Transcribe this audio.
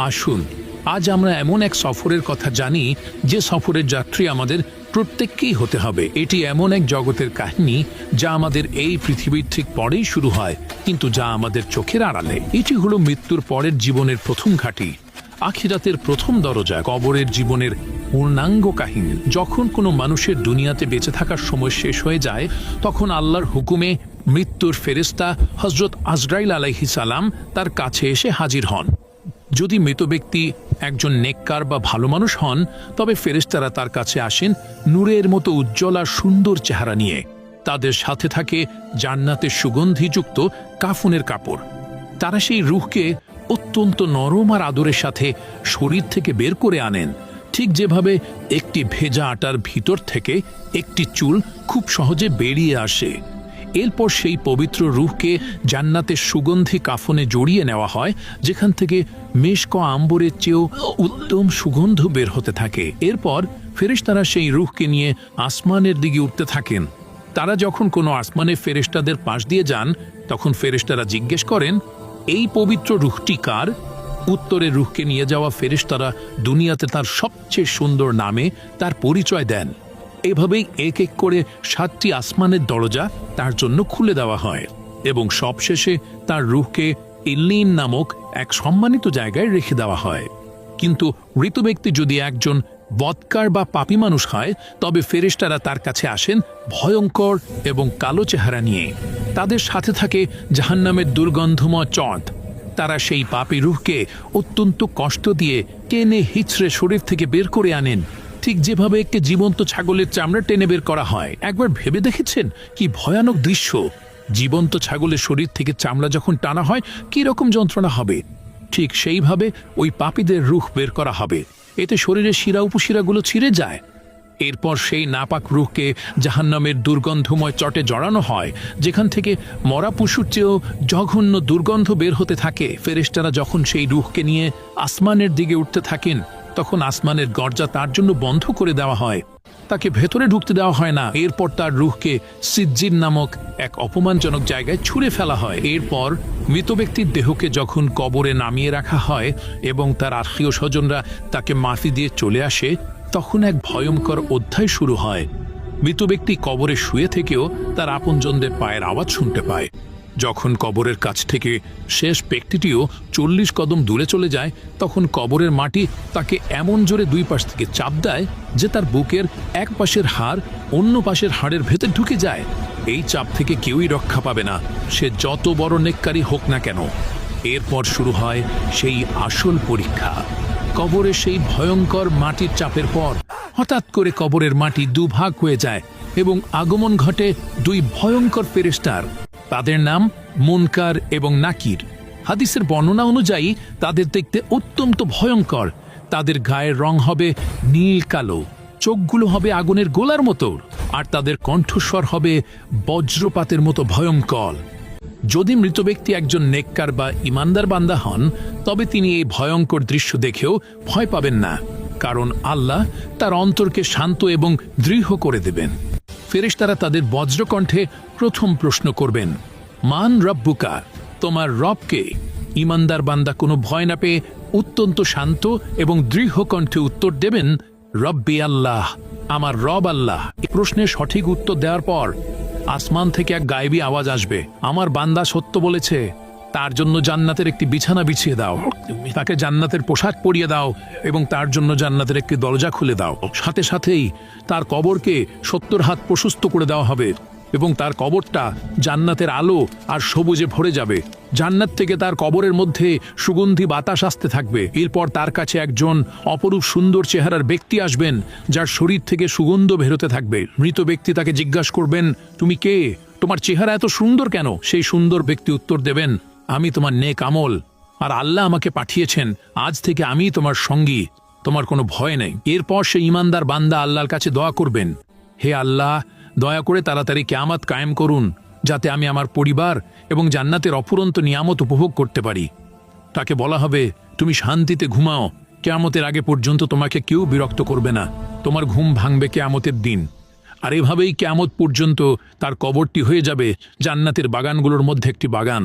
আসুন আজ আমরা এমন এক সফরের কথা জানি যে সফরের যাত্রী আমাদের প্রত্যেককেই হতে হবে। এটি এমন এক জগতের কাহিনী যা আমাদের এই পৃথিবীর ঠিক পরেই শুরু হয়, কিন্তু যা আমাদের চোখের আড়ালে। এটি হলো মৃত্যুর পরের জীবনের প্রথম ঘাঁটি, আখিরাতের প্রথম দরজা, কবরের জীবনের পূর্ণাঙ্গ কাহিনী। যখন কোনো মানুষের দুনিয়াতে বেঁচে থাকার সময় শেষ হয়ে যায়, তখন আল্লাহর হুকুমে মৃত্যুর ফেরেশতা হযরত আজরাইল আলাইহিস সালাম তার কাছে এসে হাজির হন। যদি মৃত ব্যক্তি একজন নেককার বা ভালো মানুষ হন, তবে ফেরেশতারা তার কাছে আসেন নূরের মতো উজ্জ্বল আর সুন্দর চেহারা নিয়ে। তাদের সাথে থাকে জান্নাতের সুগন্ধিযুক্ত কাফনের কাপড়। তারা সেই রূহকে অত্যন্ত নরম আর আদরের সাথে শরীর থেকে বের করে আনেন, ঠিক যেভাবে একটি ভেজা আটার ভিতর থেকে একটি চুল খুব সহজে বেরিয়ে আসে। এরপর সেই পবিত্র রূহকে জান্নাতের সুগন্ধি কাফনে জড়িয়ে নেওয়া হয়, যেখান থেকে মেশক আম্বরের চেয়েও উত্তম সুগন্ধ বের হতে থাকে। এরপর ফেরেশতারা সেই রূহকে নিয়ে আসমানের দিকে উঠতে থাকেন। তারা যখন কোনো আসমানে ফেরেশতাদের পাশ দিয়ে যান, তখন ফেরেশতারা জিজ্ঞেস করেন, এই পবিত্র রূহটি কার? উত্তরে রূহকে নিয়ে যাওয়া ফেরেশতারা দুনিয়াতে তার সবচেয়ে সুন্দর নামে তার পরিচয় দেন। এভাবেই এক এক করে 7টি আসমানের দরজা তার জন্য খুলে দেওয়া হয় এবং সবশেষে তার রূহকে ইল্লিন নামক এক সম্মানিত জায়গায় রেখে দেওয়া হয়। কিন্তু মৃত ব্যক্তি যদি একজন বদকার বা পাপী মানুষ হয়, তবে ফেরেশতারা তার কাছে আসেন ভয়ঙ্কর এবং কালো চেহারা নিয়ে। তাদের সাথে থাকে জাহান্নামের দুর্গন্ধময় চট। তারা সেই পাপী রূহকে অত্যন্ত কষ্ট দিয়ে টেনে হিচড়ে শরীর থেকে বের করে আনেন, ঠিক যেভাবে একটি জীবন্ত ছাগলের চামড়া টেনে বের করা হয়। একবার ভেবে দেখেছেন কি ভয়ানক দৃশ্য? জীবন্ত ছাগলের শরীর থেকে চামড়া যখন টানা হয় কি রকম যন্ত্রণা হবে? ঠিক সেইভাবে ওই পাপীদের রূহ বের করা হবে। এতে শরীরের শিরা উপশিরাগুলো ছিঁড়ে যায়। এরপর সেই নাপাক রূহকে জাহান্নামের দুর্গন্ধময় চটে জড়ানো হয়, যেখান থেকে মরা পশুর চেয়েও জঘন্য দুর্গন্ধ বের হতে থাকে। ফেরেশতারা যখন সেই রূহকে নিয়ে আসমানের দিকে উঠতে থাকেন, তখন আসমানের দরজা তার জন্য বন্ধ করে দেওয়া হয়, তাকে ভেতরে ঢুকতে দেওয়া হয় না। এরপর তার রূহকে সিজ্জিন নামক এক অপমানজনক জায়গায় ছুঁড়ে ফেলা হয়। এরপর মৃত ব্যক্তির দেহকে যখন কবরে নামিয়ে রাখা হয় এবং তার আত্মীয় স্বজনরা তাকে মাটি দিয়ে চলে আসে, তখন এক ভয়ঙ্কর অধ্যায় শুরু হয়। মৃত ব্যক্তি কবরে শুয়ে থেকেও তার আপনজনদের পায়ের আওয়াজ শুনতে পায়। যখন কবরের কাছ থেকে শেষ ব্যক্তিটিও 40 কদম দূরে চলে যায়, তখন কবরের মাটি তাকে এমন জোরে দুই পাশ থেকে চাপ দেয় যে তার বুকের এক পাশের হাড় অন্য পাশের হাড়ের ভেতর ঢুকে যায়। এই চাপ থেকে কেউই রক্ষা পাবে না, সে যত বড় নেককারী হোক না কেন। এরপর শুরু হয় সেই আসল পরীক্ষা। কবরে সেই ভয়ঙ্কর মাটির চাপের পর হঠাৎ করে কবরের মাটি দুভাগ হয়ে যায় এবং আগমন ঘটে দুই ভয়ঙ্কর ফেরেশতার। তাদের নাম মুনকার এবং নাকির। হাদিসের বর্ণনা অনুযায়ী তাদের দেখতে অত্যন্ত ভয়ঙ্কর। তাদের গায়ের রং হবে নীল কালো, চোখগুলো হবে আগুনের গোলার মতো, আর তাদের কণ্ঠস্বর হবে বজ্রপাতের মতো ভয়ঙ্কর। যদি মৃত ব্যক্তি একজন নেককার বা ইমানদার বান্দা হন, তবে তিনি এই ভয়ঙ্কর দৃশ্য দেখেও ভয় পাবেন না, কারণ আল্লাহ তার অন্তরকে শান্ত এবং দৃঢ় করে দেবেন। ফেরেশতারা তাদের বজ্রকণ্ঠে প্রথম প্রশ্ন করবেন, মান রব্বুকা, তোমার রবকে? ইমানদার বান্দা কোনো ভয় না পেয়ে অত্যন্ত শান্ত এবং দৃঢ় কণ্ঠে উত্তর দেবেন, রব্বি আল্লাহ, আমার রব আল্লাহ। এই প্রশ্নের সঠিক উত্তর দেওয়ার পর আসমান থেকে এক গায়েবী আওয়াজ আসবে, আমার বান্দা সত্য বলেছে, তার জন্য জান্নাতের একটি বিছানা বিছিয়ে দাও, তাকে জান্নাতের পোশাক পরিয়ে দাও এবং তার জন্য জান্নাতের একটি দরজা খুলে দাও। সাথে সাথেই তার কবরকে 70 হাত প্রশস্ত করে দেওয়া হবে এবং তার কবরটা জান্নাতের আলো আর সবুজে ভরে যাবে। জান্নাত থেকে তার কবরের মধ্যে সুগন্ধি বাতাস আসতে থাকবে। এরপর তার কাছে একজন অপরূপ সুন্দর চেহারার ব্যক্তি আসবেন, যার শরীর থেকে সুগন্ধ বেরোতে থাকবে। মৃত ব্যক্তি তাকে জিজ্ঞাসা করবেন, তুমি কে? তোমার চেহারা এত সুন্দর কেন? সেই সুন্দর ব্যক্তি উত্তর দেবেন, আমি তোমার নেক আমল, আর আল্লাহ আমাকে পাঠিয়েছেন, আজ থেকে আমি তোমার সঙ্গী, তোমার কোনো ভয় নেই। এরপর সেই ইমানদার বান্দা আল্লাহর কাছে দোয়া করবেন, হে আল্লাহ, দয়া করে তাড়াতাড়ি কিয়ামত কায়েম করুন, যাতে আমি আমার পরিবার এবং জান্নাতের অফুরন্ত নিয়ামত উপভোগ করতে পারি। তাকে বলা হবে, তুমি শান্তিতে ঘুমাও, কিয়ামতের আগে পর্যন্ত তোমাকে কেউ বিরক্ত করবে না, তোমার ঘুম ভাঙবে কিয়ামতের দিন। আর এভাবেই কিয়ামত পর্যন্ত তার কবরটি হয়ে যাবে জান্নাতের বাগানগুলোর মধ্যে একটি বাগান।